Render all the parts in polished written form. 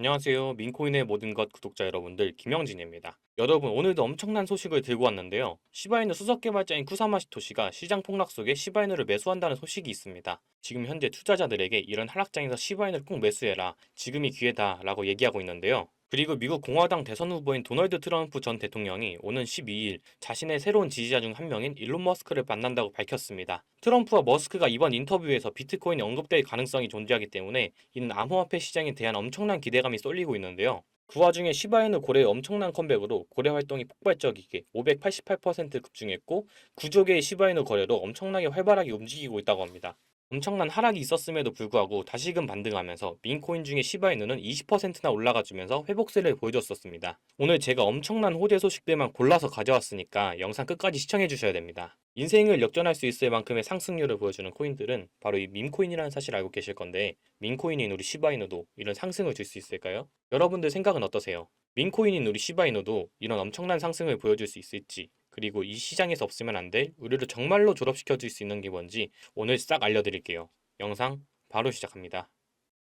안녕하세요. 민코인의 모든 것 구독자 여러분들, 김영진입니다. 여러분, 오늘도 엄청난 소식을 들고 왔는데요. 시바이누 수석 개발자인 쿠사마 시토시가 시장 폭락 속에 시바이누를 매수한다는 소식이 있습니다. 지금 현재 투자자들에게 이런 하락장에서 시바이누를 꼭 매수해라, 지금이 기회다 라고 얘기하고 있는데요. 그리고 미국 공화당 대선 후보인 도널드 트럼프 전 대통령이 오는 12일 자신의 새로운 지지자 중 한 명인 일론 머스크를 만난다고 밝혔습니다. 트럼프와 머스크가 이번 인터뷰에서 비트코인이 언급될 가능성이 존재하기 때문에 이는 암호화폐 시장에 대한 엄청난 기대감이 쏠리고 있는데요. 그 와중에 시바이누 고래의 엄청난 컴백으로 고래 활동이 폭발적이게 588% 급증했고, 9조 개의 시바이누 거래로 엄청나게 활발하게 움직이고 있다고 합니다. 엄청난 하락이 있었음에도 불구하고 다시금 반등하면서 민코인 중에 시바이누는 20%나 올라가주면서 회복세를 보여줬었습니다. 오늘 제가 엄청난 호재 소식들만 골라서 가져왔으니까 영상 끝까지 시청해주셔야 됩니다. 인생을 역전할 수 있을 만큼의 상승률을 보여주는 코인들은 바로 이 밈코인이라는 사실을 알고 계실 건데, 밈코인인 우리 시바이누도 이런 상승을 줄 수 있을까요? 여러분들 생각은 어떠세요? 밈코인인 우리 시바이누도 이런 엄청난 상승을 보여줄 수 있을지, 그리고 이 시장에서 없으면 안 될 우리를 정말로 졸업시켜 줄 수 있는 게 뭔지 오늘 싹 알려드릴게요. 영상 바로 시작합니다.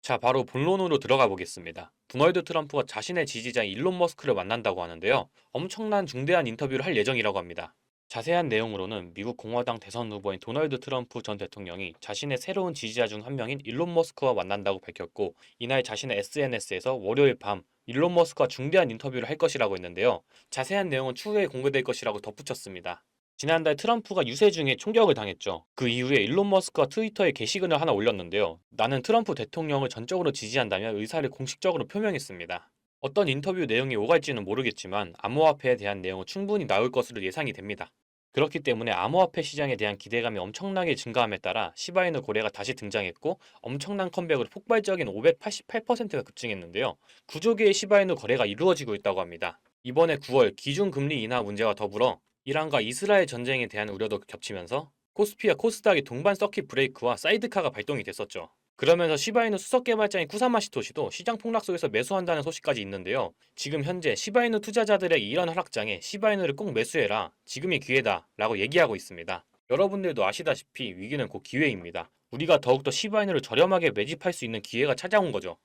자, 바로 본론으로 들어가 보겠습니다. 도널드 트럼프가 자신의 지지자인 일론 머스크를 만난다고 하는데요. 엄청난 중대한 인터뷰를 할 예정이라고 합니다. 자세한 내용으로는 미국 공화당 대선 후보인 도널드 트럼프 전 대통령이 자신의 새로운 지지자 중 한 명인 일론 머스크와 만난다고 밝혔고, 이날 자신의 SNS에서 월요일 밤 일론 머스크와 중대한 인터뷰를 할 것이라고 했는데요. 자세한 내용은 추후에 공개될 것이라고 덧붙였습니다. 지난달 트럼프가 유세 중에 총격을 당했죠. 그 이후에 일론 머스크가 트위터에 게시글을 하나 올렸는데요. 나는 트럼프 대통령을 전적으로 지지한다며 의사를 공식적으로 표명했습니다. 어떤 인터뷰 내용이 오갈지는 모르겠지만 암호화폐에 대한 내용은 충분히 나올 것으로 예상이 됩니다. 그렇기 때문에 암호화폐 시장에 대한 기대감이 엄청나게 증가함에 따라 시바이누 고래가 다시 등장했고, 엄청난 컴백으로 폭발적인 588%가 급증했는데요. 9조 개의 시바이누 거래가 이루어지고 있다고 합니다. 이번에 9월 기준금리 인하 문제와 더불어 이란과 이스라엘 전쟁에 대한 우려도 겹치면서 코스피와 코스닥의 동반 서킷 브레이크와 사이드카가 발동이 됐었죠. 그러면서 시바이누 수석 개발자인 쿠사마 시토시도 시장 폭락 속에서 매수한다는 소식까지 있는데요. 지금 현재 시바이누 투자자들의 이런 하락장에 시바이누를 꼭 매수해라, 지금이 기회다 라고 얘기하고 있습니다. 여러분들도 아시다시피 위기는 곧 기회입니다. 우리가 더욱더 시바이누를 저렴하게 매집할 수 있는 기회가 찾아온 거죠.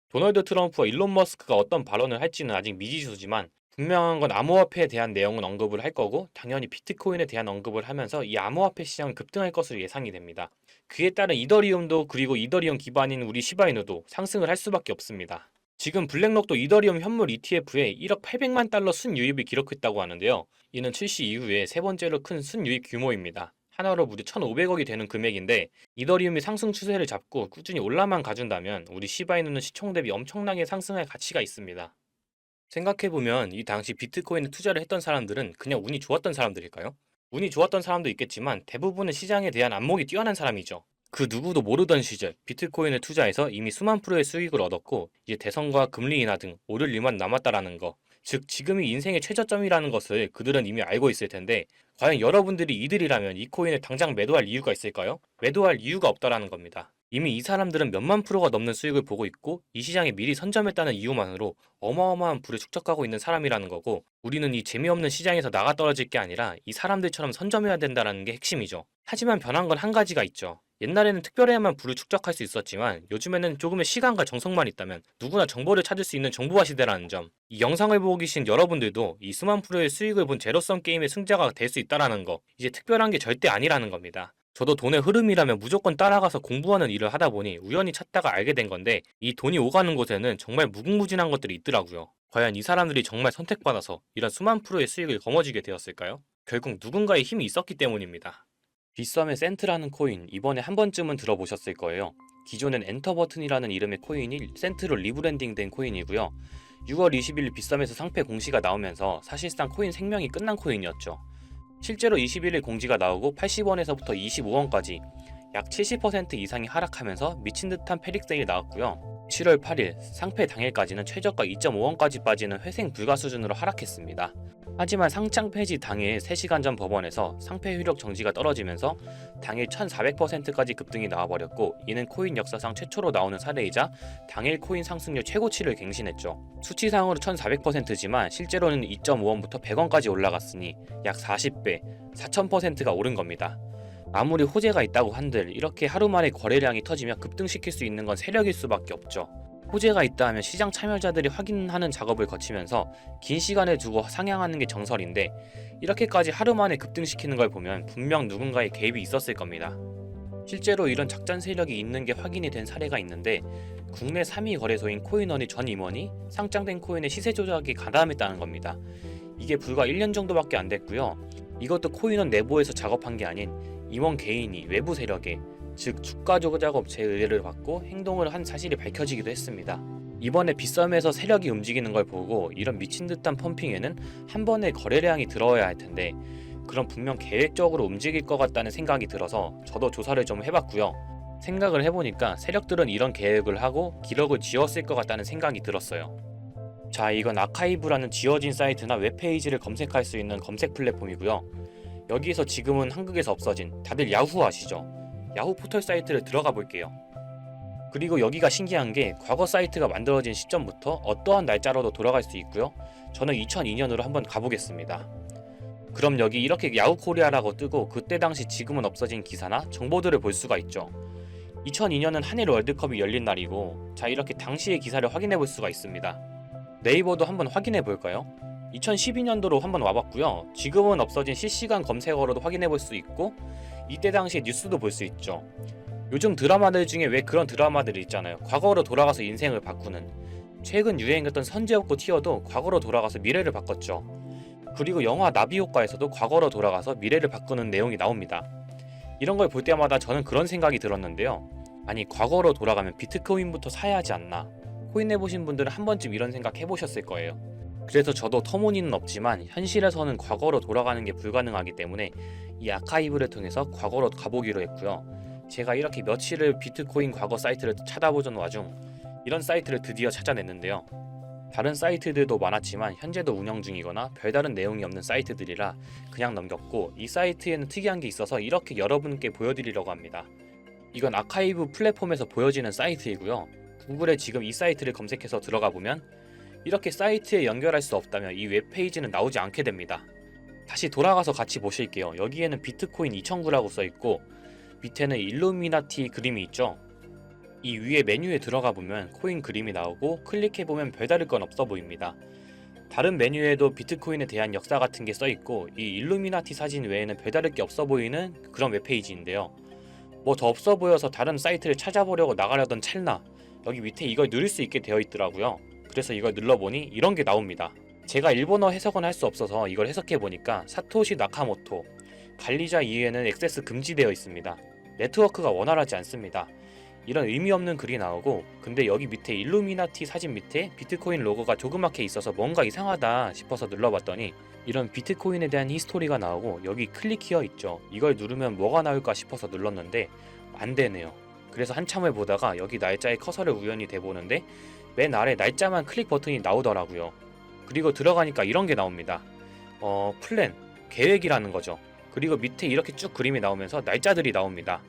도널드 트럼프와 일론 머스크가 어떤 발언을 할지는 아직 미지수지만, 분명한 건 암호화폐에 대한 내용은 언급을 할 거고, 당연히 비트코인에 대한 언급을 하면서 이 암호화폐 시장은 급등할 것으로 예상이 됩니다. 그에 따른 이더리움도, 그리고 이더리움 기반인 우리 시바이누도 상승을 할 수밖에 없습니다. 지금 블랙록도 이더리움 현물 ETF에 1억 800만 달러 순유입을 기록했다고 하는데요. 이는 출시 이후에 세 번째로 큰 순유입 규모입니다. 하나로 무려 1,500억이 되는 금액인데, 이더리움이 상승 추세를 잡고 꾸준히 올라만 가준다면 우리 시바이누는 시총 대비 엄청나게 상승할 가치가 있습니다. 생각해보면 이 당시 비트코인에 투자를 했던 사람들은 그냥 운이 좋았던 사람들일까요? 운이 좋았던 사람도 있겠지만 대부분은 시장에 대한 안목이 뛰어난 사람이죠. 그 누구도 모르던 시절 비트코인을 투자해서 이미 수만 프로의 수익을 얻었고, 이제 대선과 금리 인하 등 오를 일만 남았다라는 거, 즉 지금이 인생의 최저점이라는 것을 그들은 이미 알고 있을 텐데, 과연 여러분들이 이들이라면 이 코인을 당장 매도할 이유가 있을까요? 매도할 이유가 없다라는 겁니다. 이미 이 사람들은 몇만 프로가 넘는 수익을 보고 있고, 이 시장에 미리 선점했다는 이유만으로 어마어마한 부를 축적하고 있는 사람이라는 거고, 우리는 이 재미없는 시장에서 나가 떨어질 게 아니라 이 사람들처럼 선점해야 된다는 게 핵심이죠. 하지만 변한 건 한 가지가 있죠. 옛날에는 특별해야만 부를 축적할 수 있었지만 요즘에는 조금의 시간과 정성만 있다면 누구나 정보를 찾을 수 있는 정보화 시대라는 점, 이 영상을 보고 계신 여러분들도 이 수만 프로의 수익을 본 제로섬 게임의 승자가 될 수 있다라는 거, 이제 특별한 게 절대 아니라는 겁니다. 저도 돈의 흐름이라면 무조건 따라가서 공부하는 일을 하다 보니 우연히 찾다가 알게 된 건데, 이 돈이 오가는 곳에는 정말 무궁무진한 것들이 있더라고요. 과연 이 사람들이 정말 선택받아서 이런 수만 프로의 수익을 거머쥐게 되었을까요? 결국 누군가의 힘이 있었기 때문입니다. 빗썸의 센트라는 코인, 이번에 한 번쯤은 들어보셨을 거예요. 기존엔 엔터 버튼이라는 이름의 코인이 센트로 리브랜딩된 코인이고요. 6월 20일 빗썸에서 상패 공시가 나오면서 사실상 코인 생명이 끝난 코인이었죠. 실제로 21일 공지가 나오고 80원에서부터 25원까지 약 70% 이상이 하락하면서 미친 듯한 패닉세일이 나왔고요. 7월 8일 상패 당일까지는 최저가 2.5원까지 빠지는 회생 불가 수준으로 하락했습니다. 하지만 상장 폐지 당일 3시간 전 법원에서 상패 효력 정지가 떨어지면서 당일 1400%까지 급등이 나와버렸고, 이는 코인 역사상 최초로 나오는 사례이자 당일 코인 상승률 최고치를 갱신했죠. 수치상으로 1400%지만 실제로는 2.5원부터 100원까지 올라갔으니 약 40배, 4000%가 오른 겁니다. 아무리 호재가 있다고 한들 이렇게 하루 만에 거래량이 터지며 급등시킬 수 있는 건 세력일 수밖에 없죠. 호재가 있다 하면 시장 참여자들이 확인하는 작업을 거치면서 긴 시간을 두고 상향하는 게 정설인데 이렇게까지 하루 만에 급등시키는 걸 보면 분명 누군가의 개입이 있었을 겁니다. 실제로 이런 작전 세력이 있는 게 확인이 된 사례가 있는데 국내 3위 거래소인 코인원의 전 임원이 상장된 코인의 시세 조작에 가담했다는 겁니다. 이게 불과 1년 정도밖에 안 됐고요. 이것도 코인원 내부에서 작업한 게 아닌 임원 개인이 외부 세력에, 즉 주가 조작 업체의 의뢰를 받고 행동을 한 사실이 밝혀지기도 했습니다. 이번에 빗썸에서 세력이 움직이는 걸 보고 이런 미친 듯한 펌핑에는 한 번에 거래량이 들어와야 할 텐데 그럼 분명 계획적으로 움직일 것 같다는 생각이 들어서 저도 조사를 좀 해봤고요. 생각을 해보니까 세력들은 이런 계획을 하고 기록을 지웠을 것 같다는 생각이 들었어요. 자, 이건 아카이브라는 지워진 사이트나 웹페이지를 검색할 수 있는 검색 플랫폼이고요. 여기에서 지금은 한국에서 없어진, 다들 야후 아시죠? 야후 포털 사이트를 들어가 볼게요. 그리고 여기가 신기한 게 과거 사이트가 만들어진 시점부터 어떠한 날짜로도 돌아갈 수 있고요. 저는 2002년으로 한번 가보겠습니다. 그럼 여기 이렇게 야후 코리아라고 뜨고 그때 당시 지금은 없어진 기사나 정보들을 볼 수가 있죠. 2002년은 한일 월드컵이 열린 날이고, 자, 이렇게 당시의 기사를 확인해 볼 수가 있습니다. 네이버도 한번 확인해 볼까요? 2012년도로 한번 와봤고요. 지금은 없어진 실시간 검색어로도 확인해 볼 수 있고 이때 당시의 뉴스도 볼 수 있죠. 요즘 드라마들 중에 왜 그런 드라마들이 있잖아요. 과거로 돌아가서 인생을 바꾸는. 최근 유행했던 선제op고 티어도 과거로 돌아가서 미래를 바꿨죠. 그리고 영화 나비효과에서도 과거로 돌아가서 미래를 바꾸는 내용이 나옵니다. 이런 걸 볼 때마다 저는 그런 생각이 들었는데요. 아니, 과거로 돌아가면 비트코인부터 사야 하지 않나. 코인 해보신 분들은 한 번쯤 이런 생각 해보셨을 거예요. 그래서 저도 터무니는 없지만 현실에서는 과거로 돌아가는 게 불가능하기 때문에 이 아카이브를 통해서 과거로 가보기로 했고요. 제가 이렇게 며칠을 비트코인 과거 사이트를 찾아보던 와중 이런 사이트를 드디어 찾아냈는데요. 다른 사이트들도 많았지만 현재도 운영 중이거나 별다른 내용이 없는 사이트들이라 그냥 넘겼고, 이 사이트에는 특이한 게 있어서 이렇게 여러분께 보여드리려고 합니다. 이건 아카이브 플랫폼에서 보여지는 사이트이고요. 구글에 지금 이 사이트를 검색해서 들어가 보면 이렇게 사이트에 연결할 수 없다면 이 웹페이지는 나오지 않게 됩니다. 다시 돌아가서 같이 보실게요. 여기에는 비트코인 2009라고 써있고 밑에는 일루미나티 그림이 있죠. 이 위에 메뉴에 들어가 보면 코인 그림이 나오고 클릭해보면 별다를 건 없어 보입니다. 다른 메뉴에도 비트코인에 대한 역사 같은 게 써있고 이 일루미나티 사진 외에는 별다를 게 없어 보이는 그런 웹페이지인데요. 뭐 더 없어 보여서 다른 사이트를 찾아보려고 나가려던 찰나 여기 밑에 이걸 누릴 수 있게 되어 있더라고요. 그래서 이걸 눌러보니 이런 게 나옵니다. 제가 일본어 해석은 할 수 없어서 이걸 해석해보니까 사토시 나카모토, 관리자 이외에는 액세스 금지되어 있습니다. 네트워크가 원활하지 않습니다. 이런 의미 없는 글이 나오고, 근데 여기 밑에 일루미나티 사진 밑에 비트코인 로고가 조그맣게 있어서 뭔가 이상하다 싶어서 눌러봤더니 이런 비트코인에 대한 히스토리가 나오고 여기 클릭 히어 있죠. 이걸 누르면 뭐가 나올까 싶어서 눌렀는데 안 되네요. 그래서 한참을 보다가 여기 날짜에 커서를 우연히 대보는데 맨 아래 날짜만 클릭 버튼이 나오더라고요. 그리고 들어가니까 이런 게 나옵니다. 플랜, 계획이라는 거죠. 그리고 밑에 이렇게 쭉 그림이 나오면서 날짜들이 나옵니다.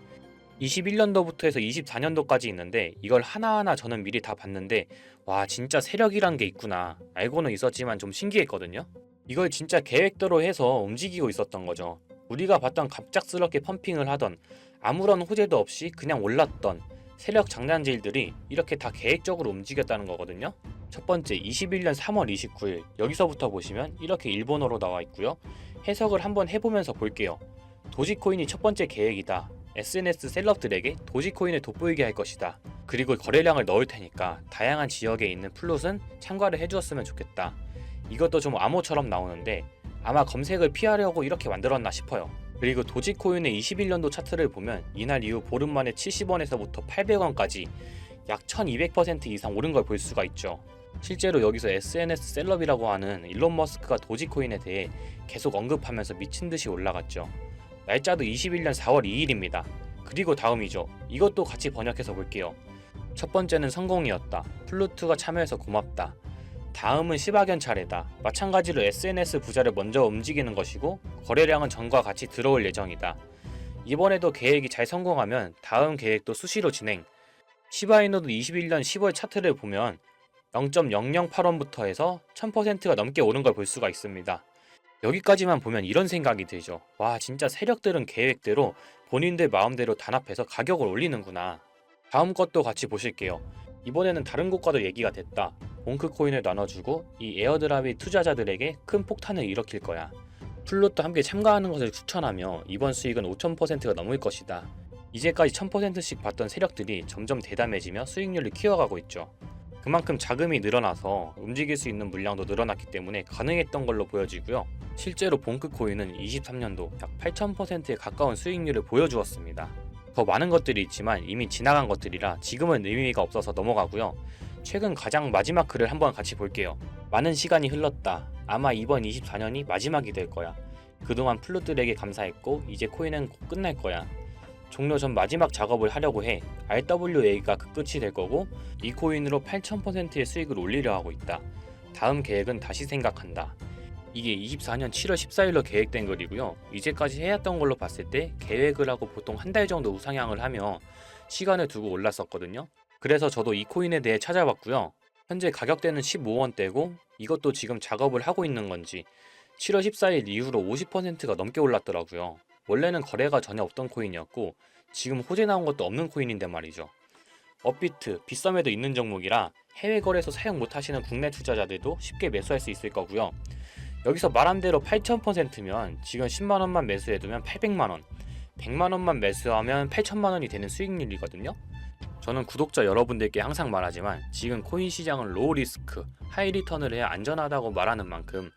21년도부터 해서 24년도까지 있는데 이걸 하나하나 저는 미리 다 봤는데 와, 진짜 세력이란 게 있구나. 알고는 있었지만 좀 신기했거든요. 이걸 진짜 계획대로 해서 움직이고 있었던 거죠. 우리가 봤던 갑작스럽게 펌핑을 하던 아무런 호재도 없이 그냥 올랐던 세력 장난질들이 이렇게 다 계획적으로 움직였다는 거거든요. 첫 번째, 21년 3월 29일 여기서부터 보시면 이렇게 일본어로 나와 있고요. 해석을 한번 해보면서 볼게요. 도지코인이 첫 번째 계획이다. SNS 셀럽들에게 도지코인을 돋보이게 할 것이다. 그리고 거래량을 넣을 테니까 다양한 지역에 있는 플롯은 참가를 해주었으면 좋겠다. 이것도 좀 암호처럼 나오는데 아마 검색을 피하려고 이렇게 만들었나 싶어요. 그리고 도지코인의 21년도 차트를 보면 이날 이후 보름 만에 70원에서부터 800원까지 약 1200% 이상 오른 걸 볼 수가 있죠. 실제로 여기서 SNS 셀럽이라고 하는 일론 머스크가 도지코인에 대해 계속 언급하면서 미친듯이 올라갔죠. 날짜도 21년 4월 2일입니다. 그리고 다음이죠. 이것도 같이 번역해서 볼게요. 첫 번째는 성공이었다. 플루트가 참여해서 고맙다. 다음은 시바견 차례다. 마찬가지로 SNS 부자를 먼저 움직이는 것이고 거래량은 전과 같이 들어올 예정이다. 이번에도 계획이 잘 성공하면 다음 계획도 수시로 진행. 시바이노도 21년 10월 차트를 보면 0.008원부터 해서 1000%가 넘게 오른 걸 볼 수가 있습니다. 여기까지만 보면 이런 생각이 들죠. 와, 진짜 세력들은 계획대로 본인들 마음대로 단합해서 가격을 올리는구나. 다음 것도 같이 보실게요. 이번에는 다른 곳과도 얘기가 됐다. 봉크 코인을 나눠주고 이 에어드랍이 투자자들에게 큰 폭탄을 일으킬 거야. 플롯도 함께 참가하는 것을 추천하며 이번 수익은 5000%가 넘을 것이다. 이제까지 1000%씩 받던 세력들이 점점 대담해지며 수익률을 키워가고 있죠. 그만큼 자금이 늘어나서 움직일 수 있는 물량도 늘어났기 때문에 가능했던 걸로 보여지고요. 실제로 봉크 코인은 23년도 약 8000%에 가까운 수익률을 보여주었습니다. 더 많은 것들이 있지만 이미 지나간 것들이라 지금은 의미가 없어서 넘어가고요. 최근 가장 마지막 글을 한번 같이 볼게요. 많은 시간이 흘렀다. 아마 이번 24년이 마지막이 될 거야. 그동안 플룻들에게 감사했고 이제 코인은 곧 끝날 거야. 종료 전 마지막 작업을 하려고 해. RWA가 그 끝이 될 거고 이 코인으로 8000%의 수익을 올리려 하고 있다. 다음 계획은 다시 생각한다. 이게 24년 7월 14일로 계획된 글이고요. 이제까지 해왔던 걸로 봤을 때 계획을 하고 보통 한 달 정도 우상향을 하며 시간을 두고 올랐었거든요. 그래서 저도 이 코인에 대해 찾아봤고요. 현재 가격대는 15원대고 이것도 지금 작업을 하고 있는 건지 7월 14일 이후로 50%가 넘게 올랐더라고요. 원래는 거래가 전혀 없던 코인이었고 지금 호재 나온 것도 없는 코인인데 말이죠. 업비트, 빗썸에도 있는 종목이라 해외 거래소 사용 못하시는 국내 투자자들도 쉽게 매수할 수 있을 거고요. 여기서 말한 대로 8000%면 지금 10만원만 매수해두면 800만원, 100만원만 매수하면 8천만원이 되는 수익률이거든요. 저는 구독자 여러분들께 항상 말하지만 지금 코인 시장은 로우 리스크, 하이 리턴을 해야 안전하다고 말하는 만큼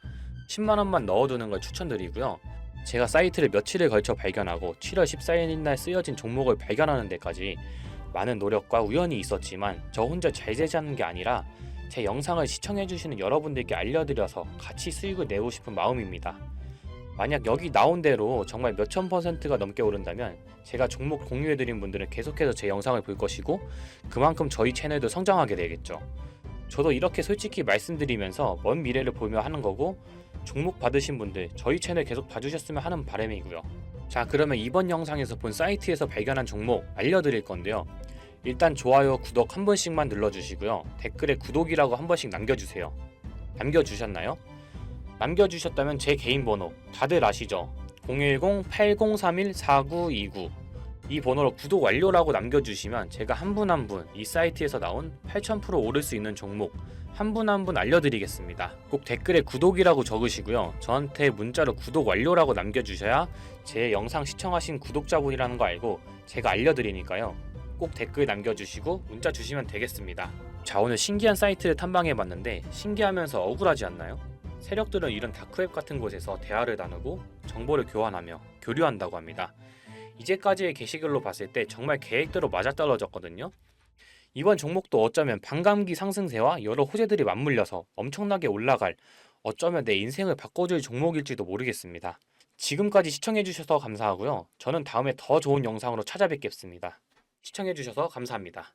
10만원만 넣어두는 걸 추천드리고요. 제가 사이트를 며칠을 걸쳐 발견하고 7월 14일 날 쓰여진 종목을 발견하는 데까지 많은 노력과 우연이 있었지만 저 혼자 잘 되자는 게 아니라 제 영상을 시청해주시는 여러분들께 알려드려서 같이 수익을 내고 싶은 마음입니다. 만약 여기 나온 대로 정말 몇천 %가 넘게 오른다면 제가 종목 공유해드린 분들은 계속해서 제 영상을 볼 것이고 그만큼 저희 채널도 성장하게 되겠죠. 저도 이렇게 솔직히 말씀드리면서 먼 미래를 보며 하는 거고 종목 받으신 분들 저희 채널 계속 봐주셨으면 하는 바람이고요. 자, 그러면 이번 영상에서 본 사이트에서 발견한 종목 알려드릴 건데요. 일단 좋아요, 구독 한 번씩만 눌러주시고요. 댓글에 구독이라고 한 번씩 남겨주세요. 남겨주셨나요? 남겨주셨다면 제 개인 번호 다들 아시죠? 010-8031-4929 이 번호로 구독 완료라고 남겨주시면 제가 한 분 한 분 이 사이트에서 나온 8000% 오를 수 있는 종목 한 분 한 분 알려드리겠습니다. 꼭 댓글에 구독이라고 적으시고요. 저한테 문자로 구독 완료라고 남겨주셔야 제 영상 시청하신 구독자분이라는 거 알고 제가 알려드리니까요. 꼭 댓글 남겨주시고 문자 주시면 되겠습니다. 자, 오늘 신기한 사이트를 탐방해봤는데 신기하면서 억울하지 않나요? 세력들은 이런 다크웹 같은 곳에서 대화를 나누고 정보를 교환하며 교류한다고 합니다. 이제까지의 게시글로 봤을 때 정말 계획대로 맞아떨어졌거든요. 이번 종목도 어쩌면 반감기 상승세와 여러 호재들이 맞물려서 엄청나게 올라갈, 어쩌면 내 인생을 바꿔줄 종목일지도 모르겠습니다. 지금까지 시청해주셔서 감사하고요. 저는 다음에 더 좋은 영상으로 찾아뵙겠습니다. 시청해주셔서 감사합니다.